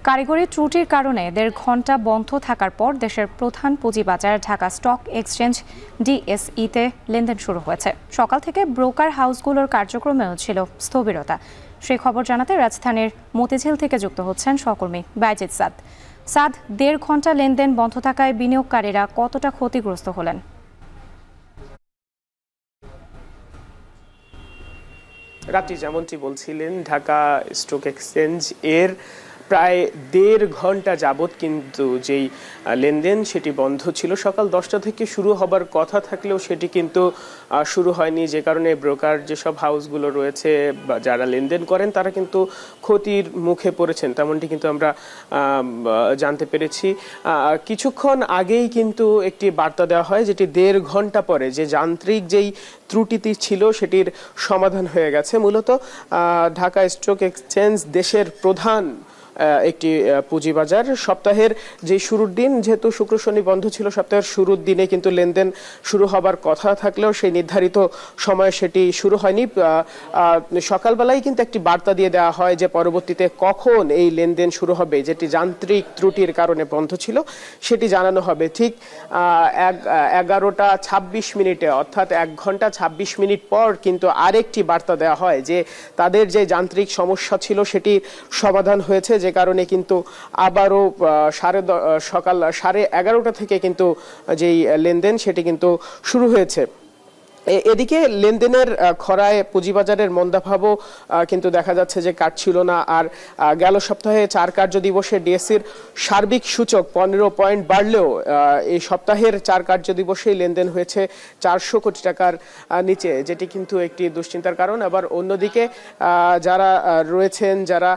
কারিগরি ত্রুটির কারণে ১.৫ ঘণ্টা বন্ধ থাকার পর দেশের প্রধান পুঁজিবাজার ঢাকা স্টক এক্সচেঞ্জ ডিএসইতে লেনদেন শুরু হয়েছে। সকাল থেকে ব্রোকার হাউসগুলোর কার্যক্রমেও ছিল স্থবিরতা। সেই খবর জানাতে রাজধানীর মতিঝিল থেকে যুক্ত হচ্ছেন সহকর্মী বাইজিদ সাদ। ১.৫ ঘণ্টা লেনদেন বন্ধ থাকায় বিনিয়োগকারীরা কতটা ক্ষতিগ্রস্ত হলেন? রাত্রি যেমনটি বলছিলেন, ঢাকা স্টক এক্সচেঞ্জ এর প্রায় ১.৫ ঘণ্টা যাবৎ কিন্তু যেই লেনদেন সেটি বন্ধ ছিল। সকাল ১০টা থেকে শুরু হবার কথা থাকলেও সেটি কিন্তু শুরু হয়নি, যে কারণে ব্রোকার যেসব হাউসগুলো রয়েছে বা যারা লেনদেন করেন তারা কিন্তু ক্ষতির মুখে পড়েছেন, তেমনটি কিন্তু আমরা জানতে পেরেছি। কিছুক্ষণ আগেই কিন্তু একটি বার্তা দেওয়া হয় যেটি ১.৫ ঘণ্টা পরে যে যান্ত্রিক যেই ত্রুটিটি ছিল সেটির সমাধান হয়ে গেছে। মূলত ঢাকা স্টক এক্সচেঞ্জ দেশের প্রধান একটি পুঁজিবাজার। সপ্তাহের যে শুরুর দিন, যেহেতু শুক্র শনি বন্ধ ছিল, সপ্তাহের শুরুর দিনে কিন্তু লেনদেন শুরু হবার কথা থাকলেও সেই নির্ধারিত সময়ে সেটি শুরু হয়নি। সকালবেলায় কিন্তু একটি বার্তা দিয়ে দেওয়া হয় যে পরবর্তীতে কখন এই লেনদেন শুরু হবে, যেটি যান্ত্রিক ত্রুটির কারণে বন্ধ ছিল সেটি জানানো হবে। ঠিক 11টা 26 মিনিটে, অর্থাৎ ১ ঘণ্টা 26 মিনিট পর কিন্তু আরেকটি বার্তা দেওয়া হয় যে তাদের যে যান্ত্রিক সমস্যা ছিল সেটি সমাধান হয়েছে, যে কারণে কিন্তু আবারও সকাল 11:30 থেকে কিন্তু যেই লেনদেন সেটি কিন্তু শুরু হয়েছে। এদিকে লেনদেনের খরায় পুঁজিবাজারের মন্দাভাবও কিন্তু দেখা যাচ্ছে যে কাটছিল না। আর গেল সপ্তাহে 4 কার্য দিবসে ডিএসইর সার্বিক সূচক 15 পয়েন্ট বাড়লেও এই সপ্তাহের 4 কার্য দিবসেই লেনদেন হয়েছে 400 কোটি টাকার নিচে, যেটি কিন্তু একটি দুশ্চিন্তার কারণ। আবার অন্যদিকে যারা রয়েছেন, যারা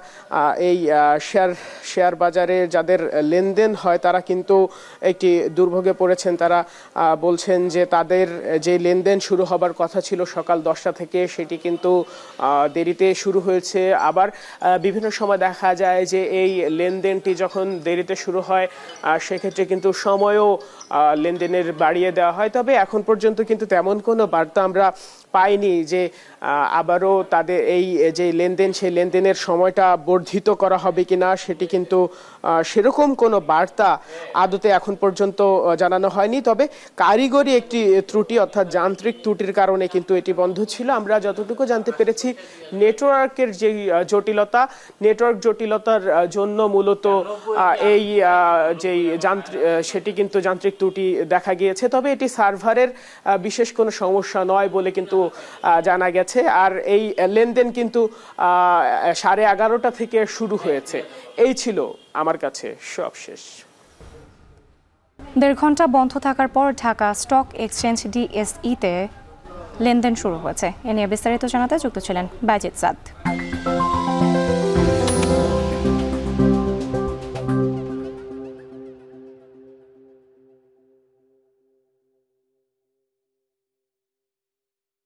এই শেয়ার বাজারে যাদের লেনদেন হয় তারা কিন্তু একটি দুর্ভোগে পড়েছেন। তারা বলছেন যে তাদের যে লেনদেন শুরু হবার কথা ছিল সকাল 10টা থেকে, সেটি কিন্তু দেরিতে শুরু হয়েছে। আবার বিভিন্ন সময় দেখা যায় যে এই লেনদেনটি যখন দেরিতে শুরু হয় সেক্ষেত্রে কিন্তু সময়ও লেনদেনের বাড়িয়ে দেওয়া হয়। তবে এখন পর্যন্ত কিন্তু তেমন কোনো বার্তা আমরা পাইনি যে আবারও তাদের এই যে লেনদেন, সেই লেনদেনের সময়টা বর্ধিত করা হবে কিনা, সেটি কিন্তু সেরকম কোনো বার্তা আদতে এখন পর্যন্ত জানানো হয়নি। তবে কারিগরি একটি ত্রুটি, অর্থাৎ যান্ত্রিক ত্রুটির কারণে কিন্তু এটি বন্ধ ছিল। আমরা যতটুকু জানতে পেরেছি, নেটওয়ার্কের যে নেটওয়ার্ক জটিলতার জন্য মূলত এই যেই সেটি কিন্তু যান্ত্রিক ত্রুটি দেখা গিয়েছে। তবে এটি সার্ভারের বিশেষ কোনো সমস্যা নয় বলে কিন্তু জানা গেছে। আর এই লেনদেন কিন্তু 11:30 থেকে শুরু হয়েছে। এই ছিল আমার কাছে সবশেষ। ১.৫ ঘণ্টা বন্ধ থাকার পর ঢাকা স্টক এক্সচেঞ্জ ডিএসইতে লেনদেন শুরু হয়েছে। এ নিয়ে বিস্তারিত জানাতে যুক্ত ছিলেন বাইজিদ সাদ।